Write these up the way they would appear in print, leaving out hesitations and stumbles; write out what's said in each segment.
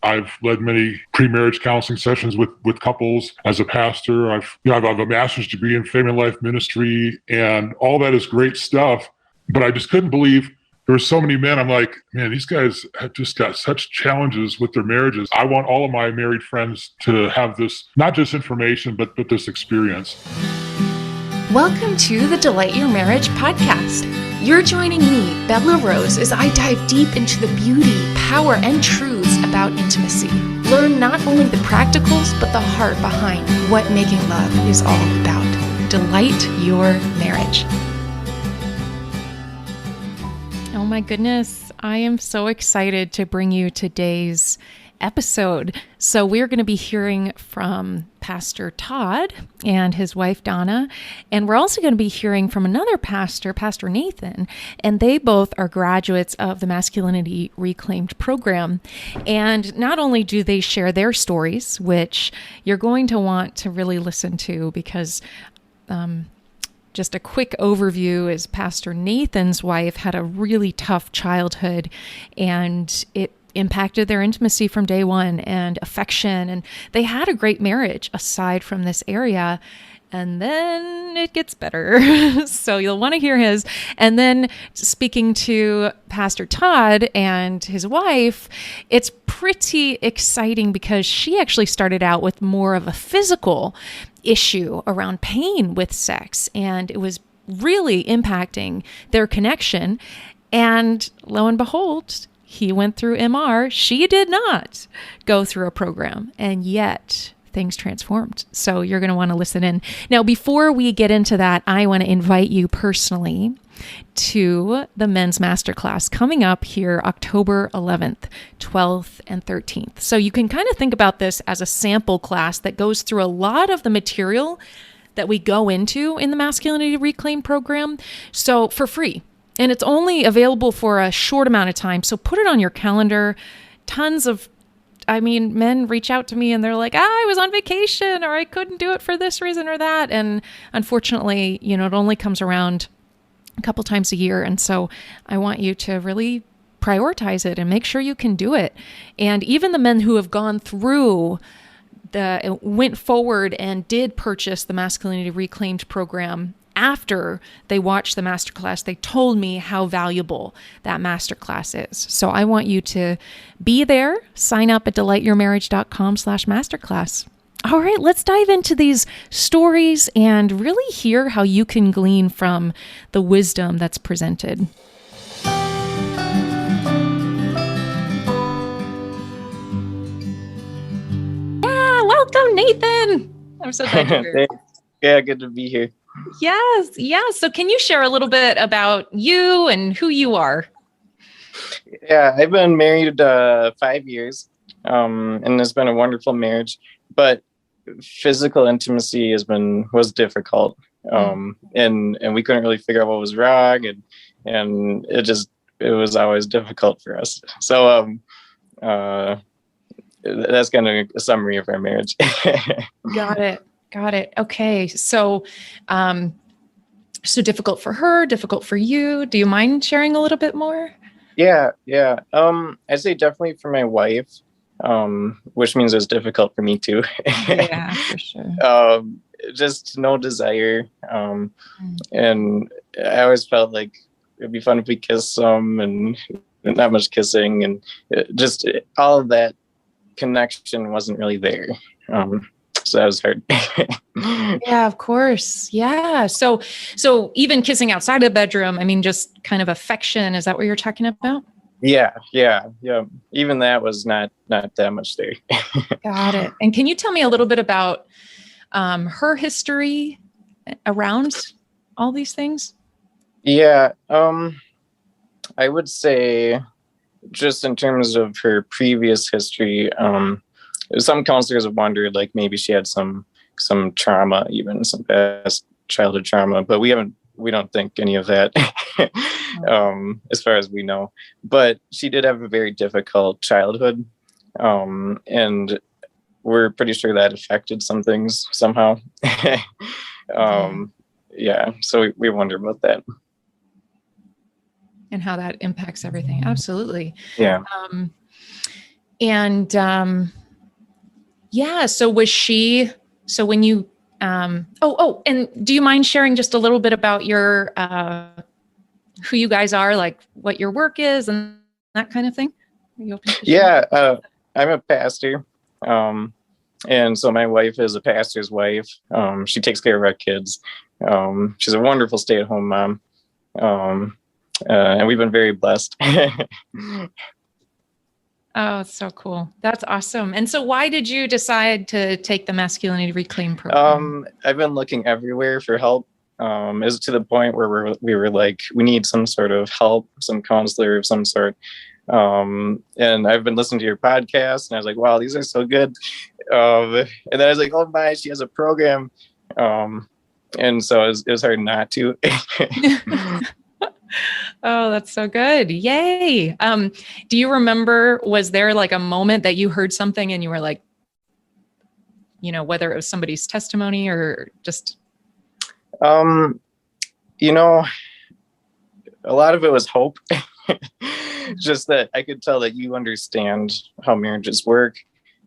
I've led many pre-marriage counseling sessions with couples as a pastor. I have a master's degree in family life ministry, and all that is great stuff. But I just couldn't believe there were so many men. I'm like, man, these guys have just got such challenges with their marriages. I want all of my married friends to have this, not just information, but this experience. Welcome to the Delight Your Marriage podcast. You're joining me, Bella Rose, as I dive deep into the beauty, power, and truths about intimacy. Learn not only the practicals, but the heart behind what making love is all about. Delight your marriage. Oh my goodness, I am so excited to bring you today's episode. So we're going to be hearing from Pastor Todd and his wife Donna, and we're also going to be hearing from another pastor, Pastor Nathan, and they both are graduates of the Masculinity Reclaimed program. And not only do they share their stories, which you're going to want to really listen to, because just a quick overview is Pastor Nathan's wife had a really tough childhood, and it impacted their intimacy from day one and affection. And they had a great marriage aside from this area. And then it gets better. So you'll want to hear his. And then speaking to Pastor Todd and his wife, it's pretty exciting because she actually started out with more of a physical issue around pain with sex. And it was really impacting their connection. And lo and behold, he went through MR. She did not go through a program. And yet things transformed. So you're going to want to listen in. Now, before we get into that, I want to invite you personally to the men's masterclass coming up here October 11th, 12th, and 13th. So you can kind of think about this as a sample class that goes through a lot of the material that we go into in the Masculinity Reclaimed program. So for free. And it's only available for a short amount of time. So put it on your calendar. Men reach out to me and they're like, I was on vacation, or I couldn't do it for this reason or that. And unfortunately, it only comes around a couple times a year. And so I want you to really prioritize it and make sure you can do it. And even the men who have gone through went forward and did purchase the Masculinity Reclaimed program after they watched the masterclass, they told me how valuable that masterclass is. So I want you to be there. Sign up at delightyourmarriage.com/masterclass. All right, let's dive into these stories and really hear how you can glean from the wisdom that's presented. Yeah, welcome, Nathan. I'm so glad you're here. Yeah, good to be here. Yes. So can you share a little bit about you and who you are? Yeah, I've been married 5 years, and it's been a wonderful marriage, but physical intimacy was difficult. And we couldn't really figure out what was wrong, and it was always difficult for us. So that's kind of a summary of our marriage. Got it. Okay. So difficult for her, difficult for you. Do you mind sharing a little bit more? Yeah. I'd say definitely for my wife, which means it's difficult for me too. Yeah, for sure. Just no desire. And I always felt like it'd be fun if we kissed some, and not much kissing, and just all of that connection wasn't really there. So that was hard. Yeah, of course. Yeah. So even kissing outside of the bedroom, just kind of affection. Is that what you're talking about? Yeah. Even that was not that much there. Got it. And can you tell me a little bit about her history around all these things? Yeah. I would say just in terms of her previous history, some counselors have wondered, like, maybe she had some trauma, even some past childhood trauma, but we don't think any of that, as far as we know. But she did have a very difficult childhood, and we're pretty sure that affected some things somehow. Yeah, so we wonder about that. And how that impacts everything. Absolutely. Yeah. And yeah, so was she, so when you, and do you mind sharing just a little bit about your, who you guys are, like what your work is and that kind of thing? Are you open to sharing? Yeah, I'm a pastor. And so my wife is a pastor's wife. She takes care of our kids. She's a wonderful stay-at-home mom. And we've been very blessed. Oh, it's so cool. That's awesome. And so why did you decide to take the Masculinity Reclaimed program? I've been looking everywhere for help. Is to the point where we were like, we need some sort of help, some counselor of some sort. And I've been listening to your podcast, and I was like, wow, these are so good. And then I was like, oh my, she has a program. And so it was hard not to. Oh, that's so good. Yay. Do you remember, was there like a moment that you heard something and you were like, whether it was somebody's testimony or just... A lot of it was hope. Just that I could tell that you understand how marriages work.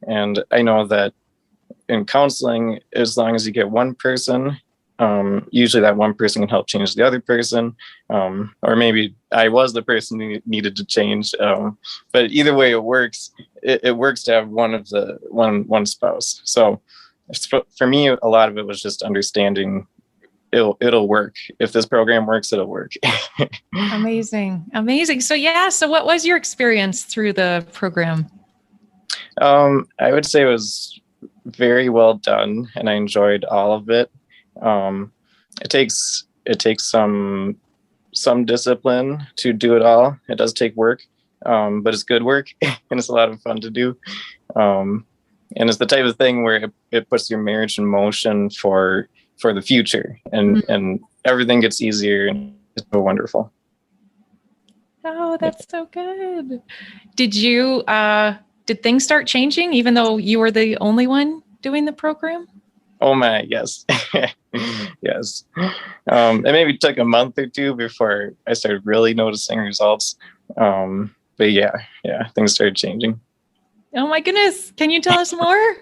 And I know that in counseling, as long as you get one person, usually that one person can help change the other person. Or maybe I was the person who needed to change. But either way it works, it works to have one spouse. So for me, a lot of it was just understanding it'll work. If this program works, it'll work. Amazing. So what was your experience through the program? I would say it was very well done, and I enjoyed all of it. It takes some discipline to do it all. It does take work, but it's good work and it's a lot of fun to do. And it's the type of thing where it puts your marriage in motion for the future, and everything gets easier, and it's so wonderful. Oh, that's so good. Did things start changing even though you were the only one doing the program? Oh my, yes. Yes. It maybe took a month or two before I started really noticing results. But yeah, things started changing. Oh my goodness. Can you tell us more?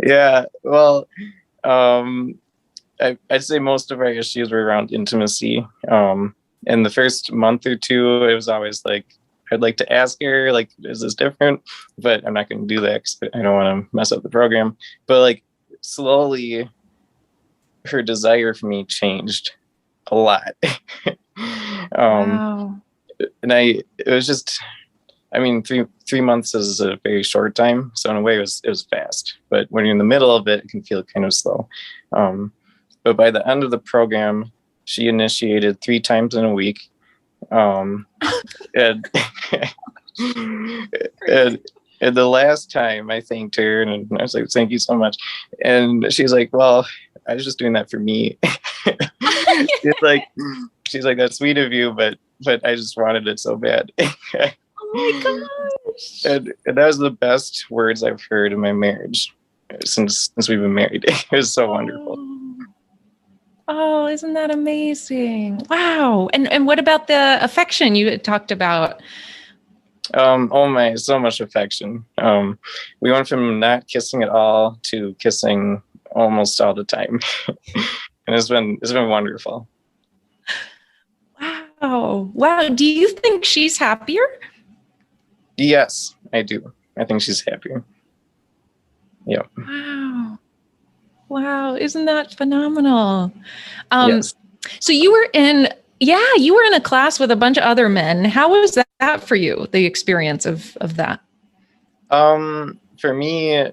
Yeah, well, I'd say most of our issues were around intimacy. In the first month or two, it was always like, I'd like to ask her, like, is this different? But I'm not going to do that because I don't want to mess up the program. But like slowly, her desire for me changed a lot. Wow. And it was just, I mean, three months is a very short time. So in a way, it was fast. But when you're in the middle of it, it can feel kind of slow. But by the end of the program, she initiated 3 times in a week. And the last time I thanked her, and I was like, thank you so much. And she's like, well, I was just doing that for me. She's like, that's sweet of you, but I just wanted it so bad. Oh my gosh. And that was the best words I've heard in my marriage since we've been married. It was so wonderful. Oh, isn't that amazing? Wow. And what about the affection you had talked about? Oh my, so much affection. We went from not kissing at all to kissing almost all the time. And it's been wonderful. Wow. Do you think she's happier? Yes, I do. I think she's happier. Yeah. Wow. Isn't that phenomenal? Yes. So you were in a class with a bunch of other men. How was that for you, the experience of that? For me,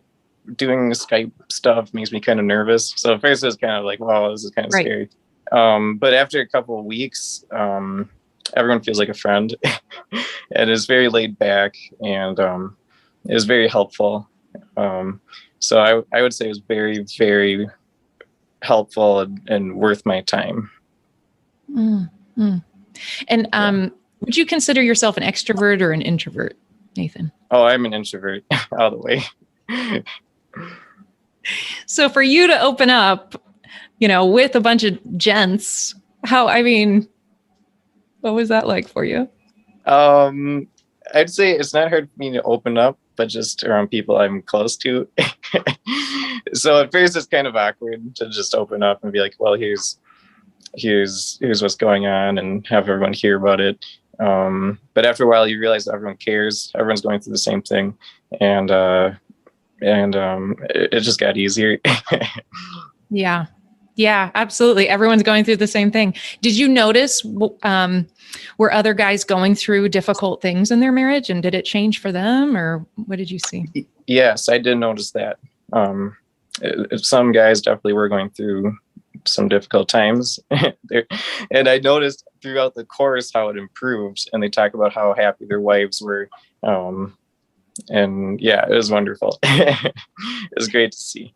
doing Skype stuff makes me kind of nervous. So at first it was kind of like, wow, this is kind of scary. But after a couple of weeks, everyone feels like a friend. And it's very laid back, and it was very helpful. So I would say it was very, very helpful and worth my time. Mm-hmm. And would you consider yourself an extrovert or an introvert, Nathan? Oh, I'm an introvert all the way. So for you to open up, with a bunch of gents, what was that like for you? I'd say it's not hard for me to open up, but just around people I'm close to. So at first it's kind of awkward to just open up and be like, well, here's what's going on, and have everyone hear about it. But after a while you realize everyone cares, everyone's going through the same thing, and it just got easier. Yeah. Yeah, absolutely. Everyone's going through the same thing. Did you notice, were other guys going through difficult things in their marriage, and did it change for them, or what did you see? Yes, I did notice that. Some guys definitely were going through some difficult times. And I noticed throughout the course how it improved, and they talk about how happy their wives were. And yeah, it was wonderful. It was great to see.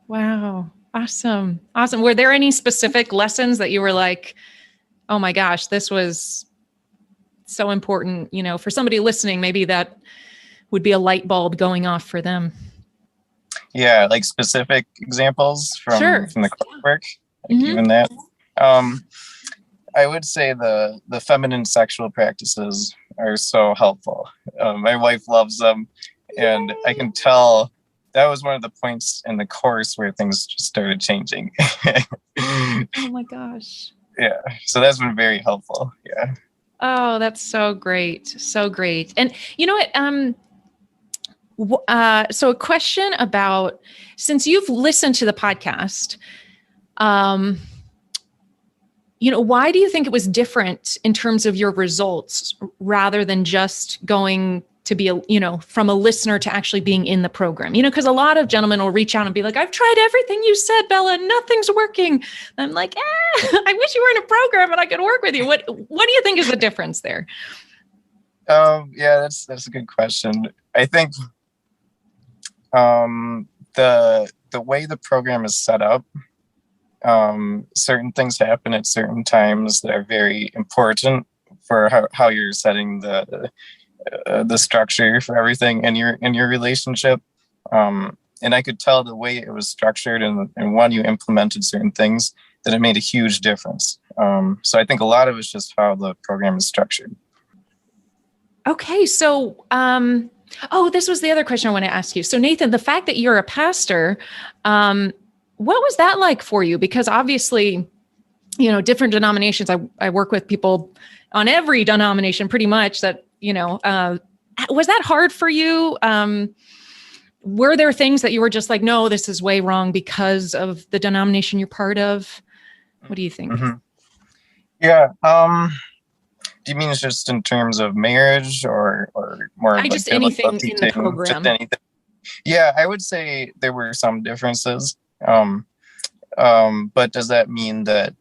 Wow. Awesome. Awesome. Were there any specific lessons that you were like, oh my gosh, this was so important, for somebody listening, maybe that would be a light bulb going off for them? Yeah, like specific examples from the coursework, even that. I would say the feminine sexual practices are so helpful. My wife loves them, and I can tell that was one of the points in the course where things just started changing. Oh my gosh. Yeah. So that's been very helpful. Yeah. Oh, that's so great. So great. And you know what? So a question about, since you've listened to the podcast, why do you think it was different in terms of your results rather than just going to be from a listener to actually being in the program? Because a lot of gentlemen will reach out and be like, I've tried everything you said, Bella, nothing's working. And I'm like, I wish you were in a program and I could work with you. What do you think is the difference there? Yeah, that's a good question. I think the way the program is set up, certain things happen at certain times that are very important for how you're setting the structure for everything in your relationship. And I could tell the way it was structured and when you implemented certain things that it made a huge difference. So I think a lot of it's just how the program is structured. Okay. So, this was the other question I want to ask you. So Nathan, the fact that you're a pastor, what was that like for you? Because obviously, different denominations, I work with people on every denomination pretty much that, was that hard for you? Were there things that you were just like, no, this is way wrong because of the denomination you're part of? What do you think? Mm-hmm. Yeah. Do you mean it's just in terms of marriage or more? Just anything in the program. Just anything. Yeah, I would say there were some differences. But does that mean that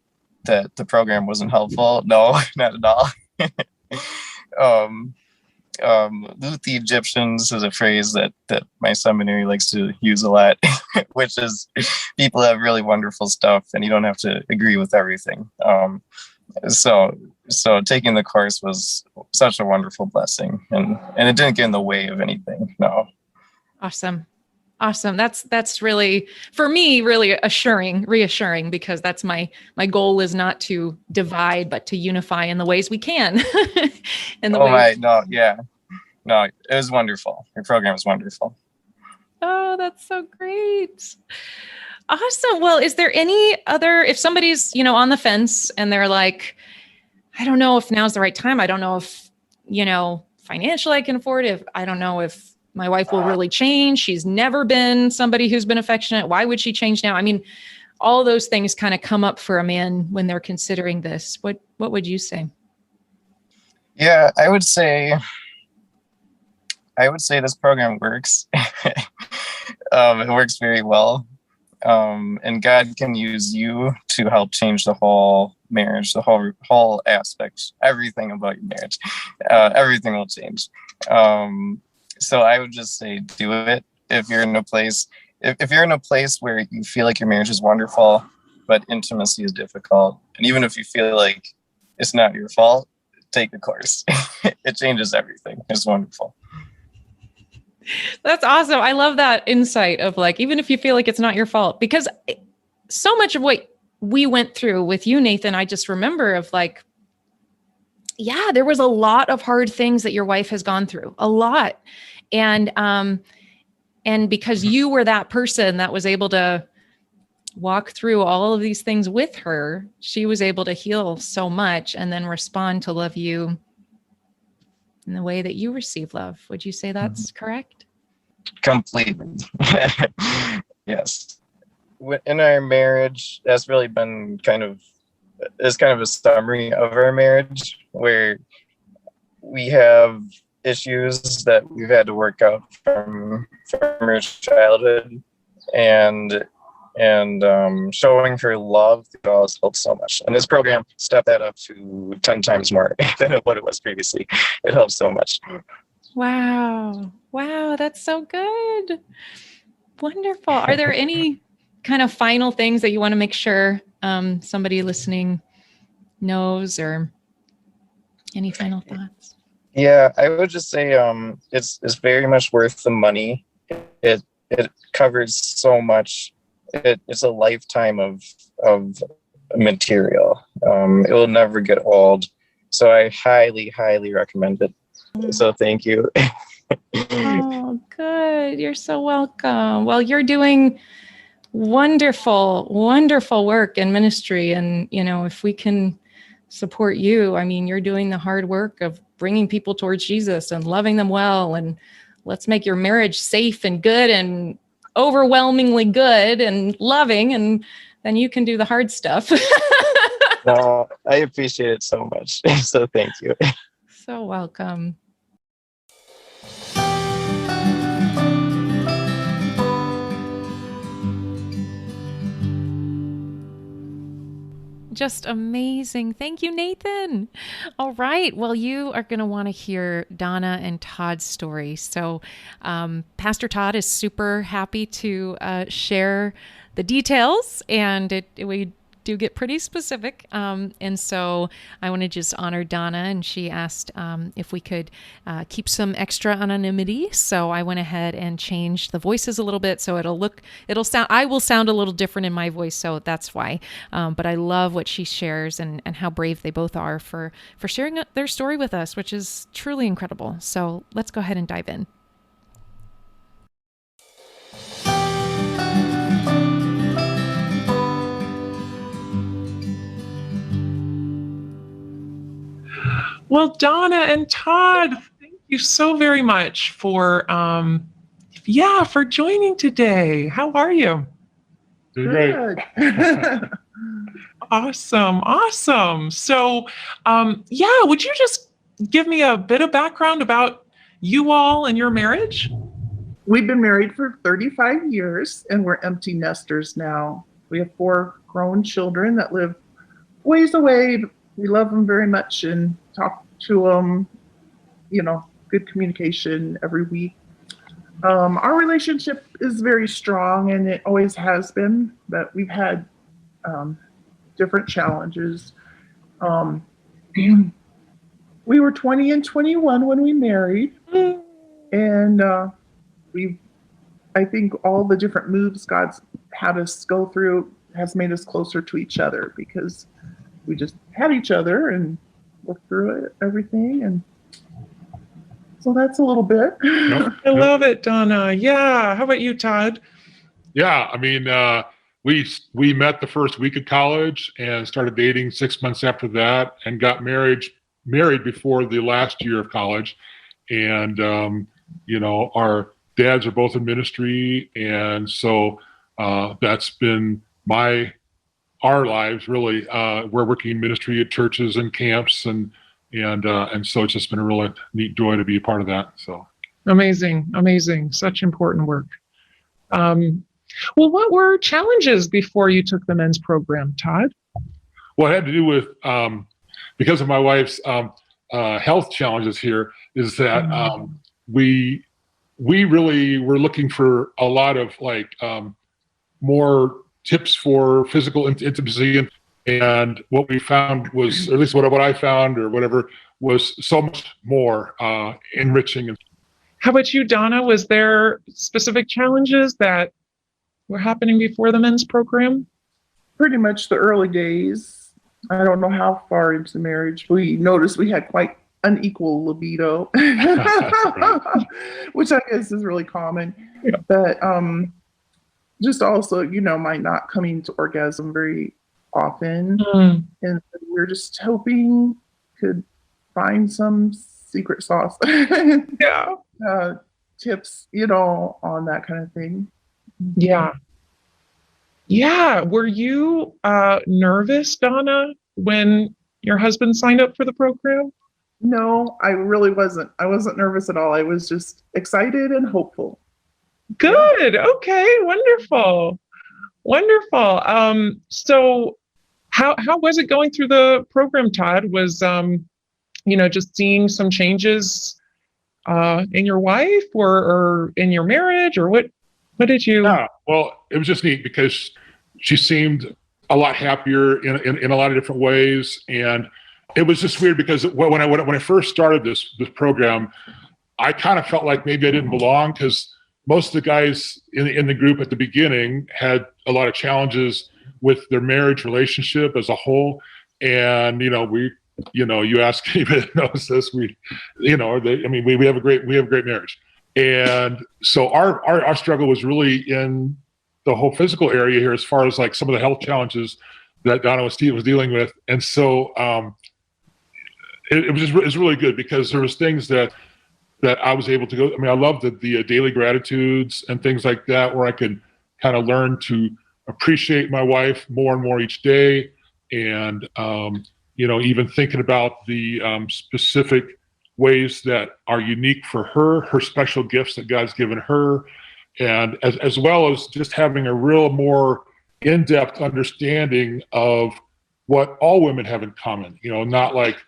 the program wasn't helpful? No, not at all. Loot the Egyptians is a phrase that my seminary likes to use a lot, which is people have really wonderful stuff and you don't have to agree with everything. So taking the course was such a wonderful blessing, and it didn't get in the way of anything. No. Awesome. That's really, for me, really reassuring, because that's my goal is not to divide, but to unify in the ways we can. No, it was wonderful. Your program is wonderful. Oh, that's so great. Awesome. Well, is there any other, if somebody's, on the fence and they're like, I don't know if now's the right time. I don't know if, financially I can afford it. I don't know if my wife will really change. She's never been somebody who's been affectionate. Why would she change now? I mean, all those things kind of come up for a man when they're considering this. What would you say? Yeah, I would say this program works. It works very well. And God can use you to help change the whole marriage, the whole aspect, everything about your marriage. Everything will change. So I would just say, do it. If you're in a place where you feel like your marriage is wonderful, but intimacy is difficult, and even if you feel like it's not your fault, take the course. It changes everything. It's wonderful. That's awesome. I love that insight of like, even if you feel like it's not your fault, because so much of what we went through with you, Nathan, I just remember of like, there was a lot of hard things that your wife has gone through, a lot. And because you were that person that was able to walk through all of these things with her, she was able to heal so much and then respond to love you in the way that you receive love. Would you say that's correct? Completely. Yes. In our marriage, that's really been kind of a summary of our marriage, where we have issues that we've had to work out from our childhood, and showing her love has helped so much. And this program stepped that up to 10 times more than what it was previously. It helps so much. Wow, that's so good. Wonderful. Are there any kind of final things that you want to make sure somebody listening knows, or any final thoughts? Yeah, I would just say it's very much worth the money. It covers so much. It's a lifetime of material. It will never get old. So I highly, highly recommend it. So thank you. Oh, good. You're so welcome. Well, you're doing wonderful, wonderful work in ministry. And, if we can support you, I mean, you're doing the hard work of bringing people towards Jesus and loving them well. And let's make your marriage safe and good and overwhelmingly good and loving. And then you can do the hard stuff. No, I appreciate it so much. So thank you. So welcome. Just amazing. Thank you, Nathan. All right. Well, you are going to want to hear Donna and Todd's story. So Pastor Todd is super happy to share the details, and we do get pretty specific. And so I want to just honor Donna, and she asked if we could keep some extra anonymity. So I went ahead and changed the voices a little bit. So I will sound a little different in my voice. So that's why. But I love what she shares and how brave they both are for sharing their story with us, which is truly incredible. So let's go ahead and dive in. Well, Donna and Todd, thank you so very much for joining today. How are you? Doing great. Awesome. So, would you just give me a bit of background about you all and your marriage? We've been married for 35 years, and we're empty nesters now. We have 4 grown children that live ways away. We love them very much and talk to them, good communication every week. Our relationship is very strong, and it always has been, but we've had different challenges. We were 20 and 21 when we married, and I think all the different moves God's had us go through has made us closer to each other, because we just had each other and worked through everything. And so that's a little bit. I love it, Donna. Yeah. How about you, Todd? Yeah. I mean, we met the first week of college and started dating 6 months after that, and got married before the last year of college. And, our dads are both in ministry. And so that's been our lives, really. We're working in ministry at churches and camps, and so it's just been a really neat joy to be a part of that. So amazing, such important work. Well, what were challenges before you took the men's program, Todd? Well, it had to do with because of my wife's health challenges here, is that we really were looking for a lot of more tips for physical intimacy, and what we found was, or at least what I found or whatever, was so much more enriching. How about you, Donna? Was there specific challenges that were happening before the men's program? Pretty much the early days, I don't know how far into marriage, we noticed we had quite unequal libido, which I guess is really common. Yeah. But just also, my not coming to orgasm very often. Mm. And we're just hoping could find some secret sauce. Yeah. Tips, on that kind of thing. Yeah. Yeah. Were you nervous, Donna, when your husband signed up for the program? No, I really wasn't. I wasn't nervous at all. I was just excited and hopeful. Good. Okay. Wonderful. Wonderful. So how was it going through the program, Todd? Was just seeing some changes in your wife or in your marriage, or what did you? Yeah, well, it was just neat because she seemed a lot happier in a lot of different ways, and it was just weird because when I first started this program, I kind of felt like maybe I didn't belong because most of the guys in the group at the beginning had a lot of challenges with their marriage relationship as a whole, and you ask anybody that knows this, we have a great marriage. And so our struggle was really in the whole physical area here, as far as like some of the health challenges that Donna was dealing with. And so it was really good because there was things that I was able to go. I mean, I love the daily gratitudes and things like that, where I could kind of learn to appreciate my wife more and more each day. And, even thinking about the specific ways that are unique for her special gifts that God's given her, and as well as just having a real more in-depth understanding of what all women have in common, not like,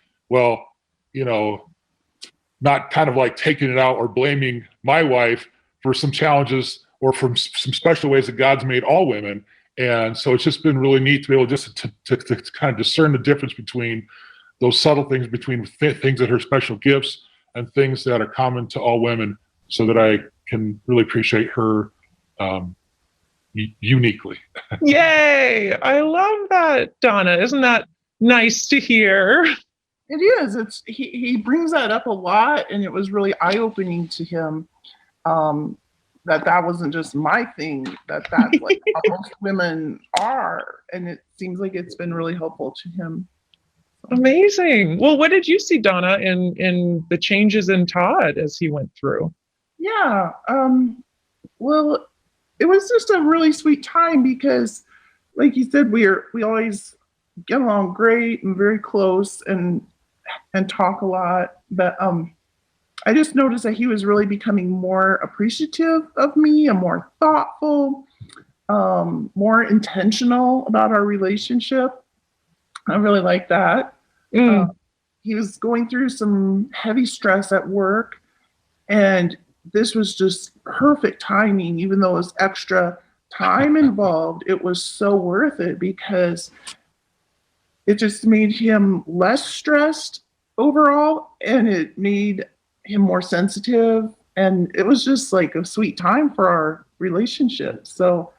not kind of like taking it out or blaming my wife for some challenges or from some special ways that God's made all women. And so it's just been really neat to be able just to kind of discern the difference between those subtle things, between things that are special gifts and things that are common to all women, so that I can really appreciate her uniquely. Yay! I love that, Donna. Isn't that nice to hear? It is. He brings that up a lot, and it was really eye-opening to him that wasn't just my thing. That's like how most women are, and it seems like it's been really helpful to him. Amazing. Well, what did you see, Donna, in the changes in Todd as he went through? Yeah. Well, it was just a really sweet time because, like you said, we always get along great and very close and talk a lot. But I just noticed that he was really becoming more appreciative of me and more thoughtful, more intentional about our relationship. I really like that. He was going through some heavy stress at work, and this was just perfect timing. Even though it was extra time involved, it was so worth it because it just made him less stressed overall, and it made him more sensitive, and it was just like a sweet time for our relationship. So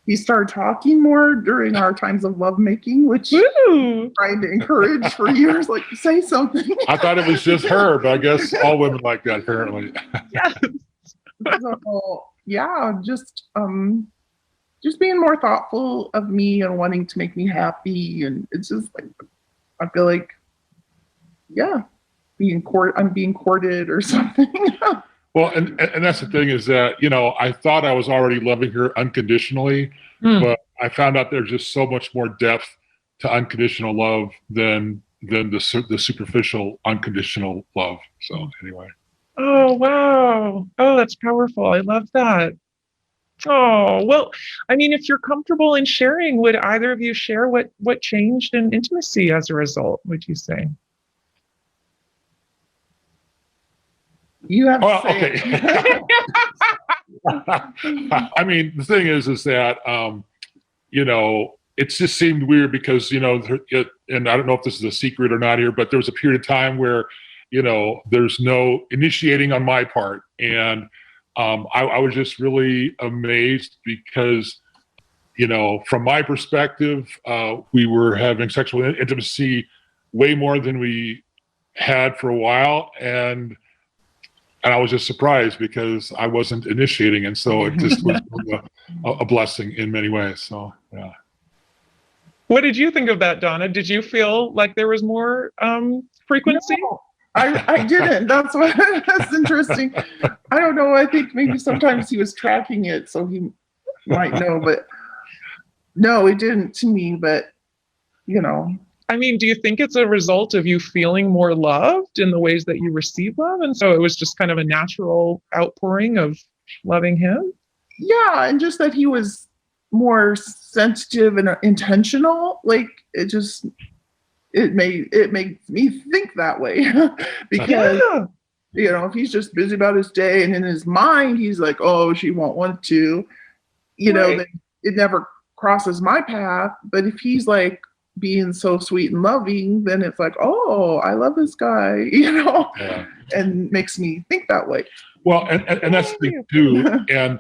he started talking more during our times of lovemaking, which I'm trying to encourage for years, like, say something. I thought it was just her, but I guess all women like that, apparently. Yes. So, yeah, just being more thoughtful of me and wanting to make me happy. And it's just like, I feel like, yeah, I'm being courted or something. Well, and that's the thing is that, I thought I was already loving her unconditionally, but I found out there's just so much more depth to unconditional love than the superficial unconditional love. So anyway. Oh, wow. Oh, that's powerful. I love that. Oh, well, I mean, if you're comfortable in sharing, would either of you share what changed in intimacy as a result, would you say? You have to say okay. I mean, the thing is that, it just seemed weird because, and I don't know if this is a secret or not here, but there was a period of time where, there's no initiating on my part. And I was just really amazed because from my perspective, we were having sexual intimacy way more than we had for a while, and I was just surprised because I wasn't initiating, and so it just was a blessing in many ways. So yeah. What did you think of that, Donna? Did you feel like there was more frequency? No, I didn't. That's interesting. I don't know. I think maybe sometimes he was tracking it, so he might know, but no, it didn't to me. But I mean, do you think it's a result of you feeling more loved in the ways that you receive love? And so it was just kind of a natural outpouring of loving him? Yeah, and just that he was more sensitive and intentional. Like it makes me think that way because if he's just busy about his day and in his mind he's like, oh, she won't want to, then it never crosses my path. But if he's like being so sweet and loving, then it's like, oh, I love this guy, and makes me think that way. Well, and that's the thing too. And,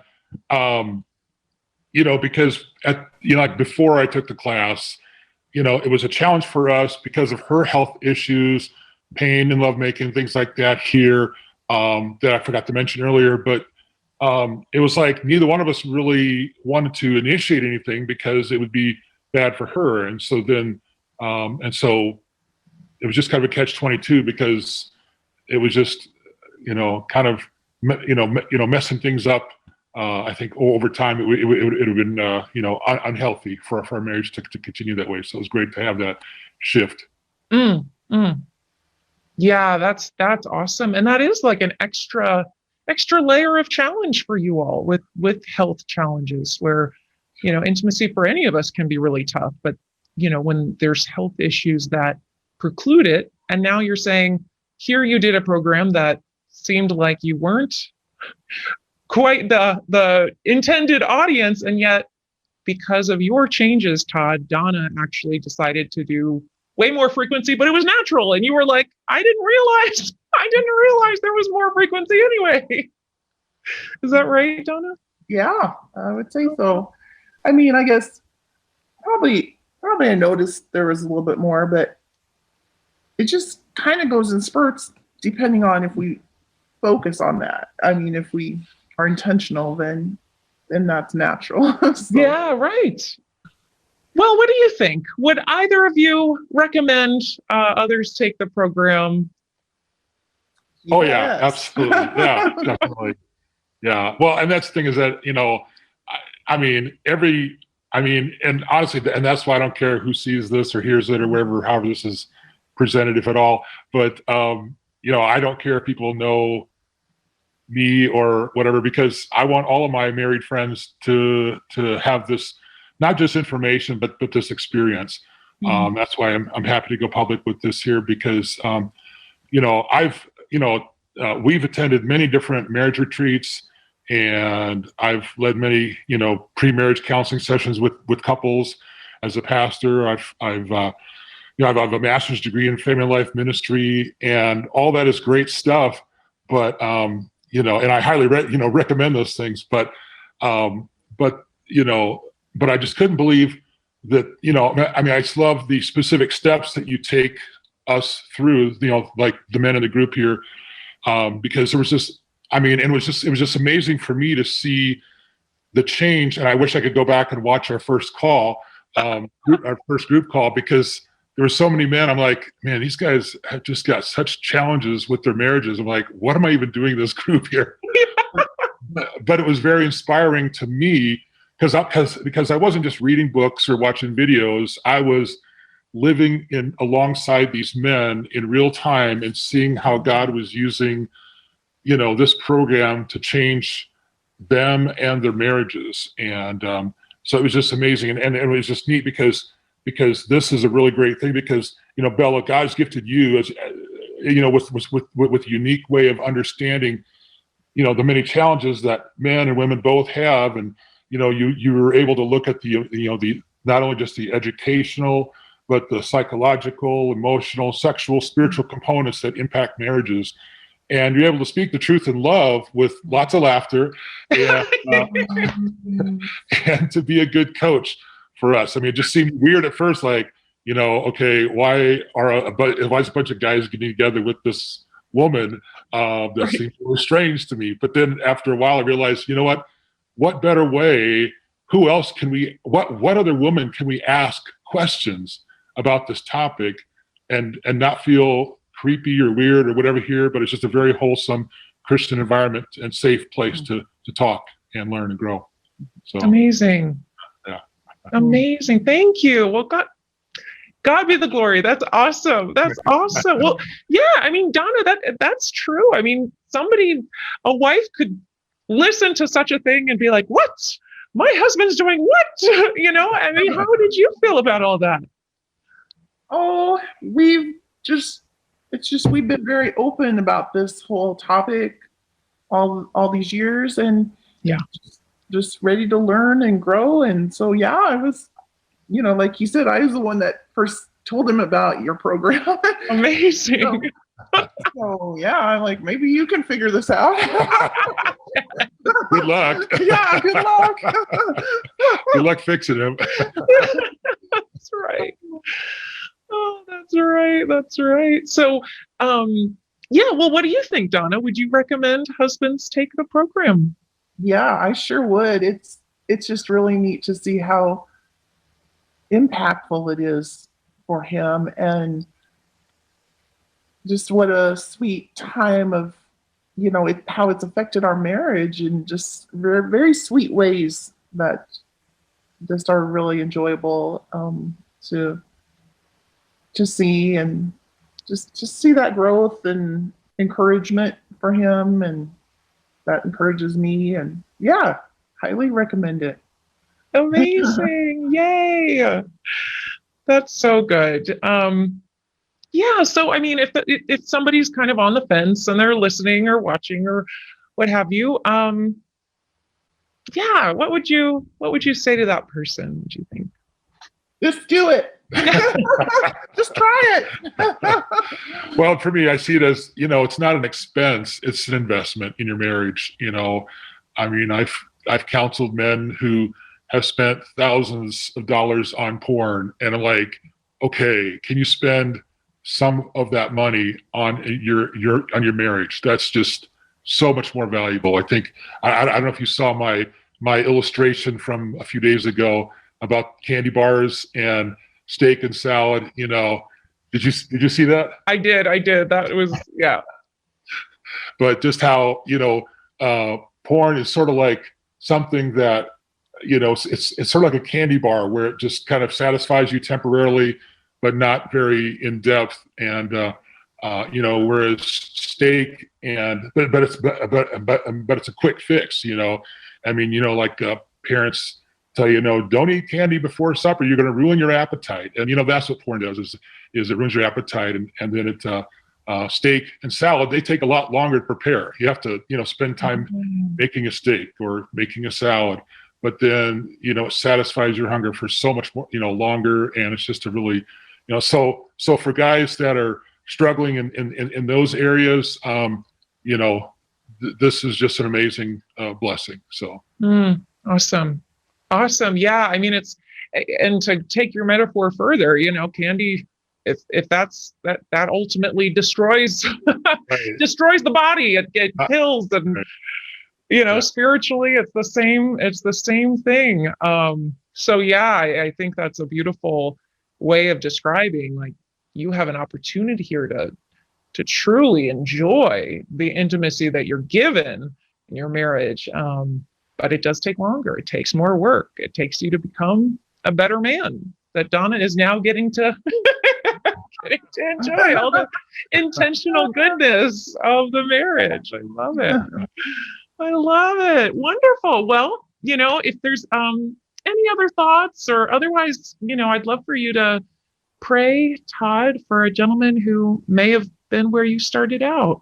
because like before I took the class, it was a challenge for us because of her health issues, pain and lovemaking, things like that here, that I forgot to mention earlier. But it was like neither one of us really wanted to initiate anything because it would be bad for her. And so then, so it was just kind of a catch-22 because it was just, kind of, messing things up. I think over time it would have been, unhealthy for our marriage to continue that way. So it was great to have that shift. Yeah, that's awesome. And that is like an extra layer of challenge for you all with health challenges where, intimacy for any of us can be really tough, but when there's health issues that preclude it, and now you're saying, here you did a program that seemed like you weren't quite the intended audience, and yet because of your changes, Todd, Donna actually decided to do way more frequency, but it was natural, and you were like, I didn't realize there was more frequency anyway. Is that right, Donna? Yeah, I would say so. I mean, I guess probably I noticed there was a little bit more, but it just kind of goes in spurts depending on if we focus on that. I mean, if we are intentional, then that's natural. So. Yeah, right. Well, what do you think? Would either of you recommend others take the program? Oh, yeah, absolutely. Yeah, definitely. Yeah. Well, and that's the thing is that, and honestly, and that's why I don't care who sees this or hears it or wherever, however this is presented, if at all. But, I don't care if people know me or whatever, because I want all of my married friends to have this, not just information, but this experience. Mm-hmm. That's why I'm happy to go public with this here because, we've attended many different marriage retreats, and I've led many, pre-marriage counseling sessions with couples as a pastor. I've I have a master's degree in family life ministry, and all that is great stuff. But and I highly recommend those things. But I just couldn't believe that. I just love the specific steps that you take us through. Like the men in the group here, because there was just. It was just amazing for me to see the change. And I wish I could go back and watch our first call, our first group call, because there were so many men. I'm like, man, these guys have just got such challenges with their marriages. I'm like, what am I even doing this group here? But it was very inspiring to me because I wasn't just reading books or watching videos. I was living alongside these men in real time and seeing how God was using this program to change them and their marriages. And so it was just amazing. And it was just neat because this is a really great thing because, Bella, God's gifted you as, with a unique way of understanding, the many challenges that men and women both have. And, you were able to look at the not only just the educational, but the psychological, emotional, sexual, spiritual components that impact marriages. and you're able to speak the truth in love with lots of laughter, and, and to be a good coach for us. I mean, it just seemed weird at first, like, okay, why is a bunch of guys getting together with this woman? That seems really strange to me. But then after a while, I realized, what better way? Who else can we? What other woman can we ask questions about this topic, and not feel creepy or weird or whatever here? But it's just a very wholesome Christian environment and safe place to talk and learn and grow. So amazing. Yeah. Amazing. Thank you. Well, God be the glory. That's awesome. That's awesome. Well, yeah, I mean, Donna, that's true. I mean, a wife could listen to such a thing and be like, what? My husband's doing what? I mean, how did you feel about all that? Oh, we've been very open about this whole topic all these years, and yeah, just ready to learn and grow. And so, yeah, I was, like you said, I was the one that first told him about your program. Amazing. So yeah, I'm like, maybe you can figure this out. Good luck. Yeah, good luck. Good luck fixing him. That's right. Oh, that's right. That's right. So, yeah, well, what do you think, Donna? Would you recommend husbands take the program? Yeah, I sure would. It's just really neat to see how impactful it is for him, and just what a sweet time of, how it's affected our marriage in just very, very sweet ways that just are really enjoyable to see, and just see that growth and encouragement for him, and that encourages me, and yeah, highly recommend it. Amazing. Yay. That's so good. Yeah. So, I mean, if somebody's kind of on the fence and they're listening or watching or what have you, yeah, what would you say to that person? Would you think? Just do it. Just try it. Well, for me, I see it as, it's not an expense, it's an investment in your marriage. I mean, I've counseled men who have spent thousands of dollars on porn, and I'm like, okay, can you spend some of that money on your marriage? That's just so much more valuable. I think, I don't know if you saw my illustration from a few days ago about candy bars and steak and salad. Did you see that? I did. That was, yeah. But just how, porn is sort of like something that, it's sort of like a candy bar where it just kind of satisfies you temporarily, but not very in depth. And, whereas steak but it's a quick fix, I mean, like parents tell you, don't eat candy before supper. You're going to ruin your appetite. And, that's what porn does is it ruins your appetite. And then it, steak and salad, they take a lot longer to prepare. You have to, spend time making a steak or making a salad, but then, it satisfies your hunger for so much more, longer. And it's just a really, so for guys that are struggling in those areas, this is just an amazing blessing. So. Awesome. Yeah. I mean, and to take your metaphor further, candy, if that ultimately destroys, destroys the body, it kills, and, spiritually, it's the same thing. So yeah, I think that's a beautiful way of describing, like, you have an opportunity here to truly enjoy the intimacy that you're given in your marriage. But it does take longer. It takes more work. It takes you to become a better man that Donna is now getting to enjoy all the intentional goodness of the marriage. I love it. I love it. Wonderful. Well, if there's any other thoughts or otherwise, I'd love for you to pray, Todd, for a gentleman who may have been where you started out.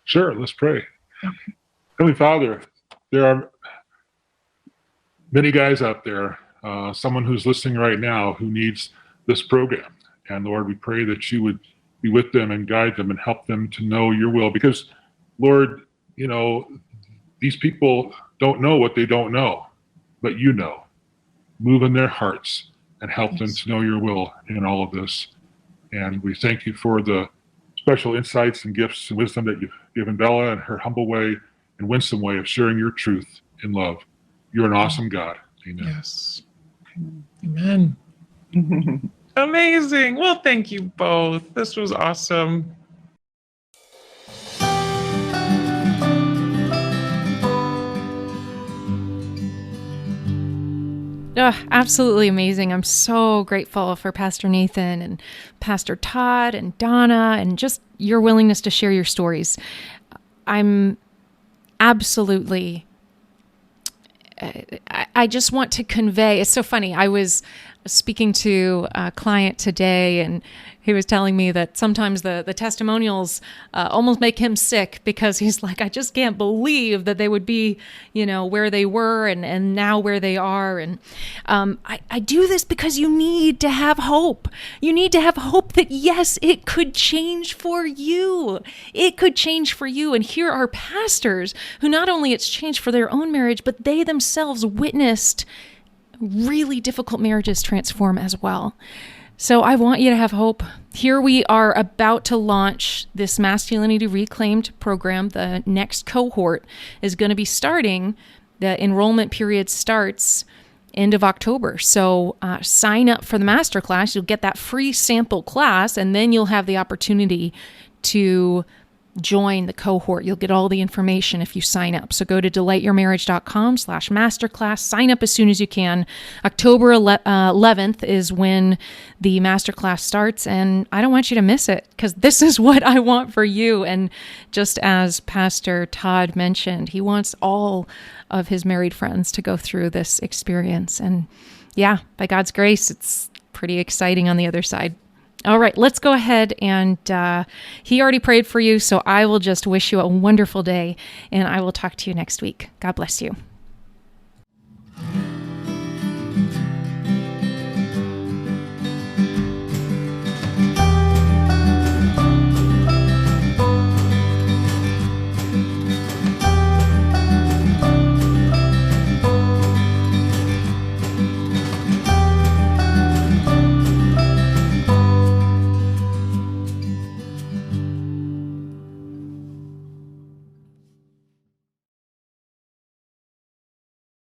Sure. Let's pray. Okay. Heavenly Father, there are many guys out there, someone who's listening right now who needs this program. And Lord, we pray that you would be with them and guide them and help them to know your will, because Lord, these people don't know what they don't know, but you know. Move in their hearts and help them to know your will in all of this. And we thank you for the special insights and gifts and wisdom that you've given Bella and her humble way and winsome way of sharing your truth in love. You're an awesome God. Amen. Yes. Amen. Amazing. Well, thank you both. This was awesome. Oh, absolutely amazing. I'm so grateful for Pastor Nathan and Pastor Todd and Donna and just your willingness to share your stories. I'm absolutely, I just want to convey, it's so funny. I was speaking to a client today and he was telling me that sometimes the testimonials almost make him sick because he's like, I just can't believe that they would be, where they were and now where they are. And I do this because you need to have hope. You need to have hope that, yes, it could change for you. It could change for you. And here are pastors who not only it's changed for their own marriage, but they themselves witnessed really difficult marriages transform as well. So I want you to have hope. Here we are about to launch this Masculinity Reclaimed program. The next cohort is going to be starting. The enrollment period starts end of October. So sign up for the masterclass. You'll get that free sample class, and then you'll have the opportunity to join the cohort. You'll get all the information if you sign up. So go to delightyourmarriage.com/masterclass. Sign up as soon as you can. October 11th is when the masterclass starts, and I don't want you to miss it because this is what I want for you. And just as Pastor Todd mentioned, he wants all of his married friends to go through this experience. And yeah, by God's grace, it's pretty exciting on the other side. All right, let's go ahead and he already prayed for you, so I will just wish you a wonderful day, and I will talk to you next week. God bless you.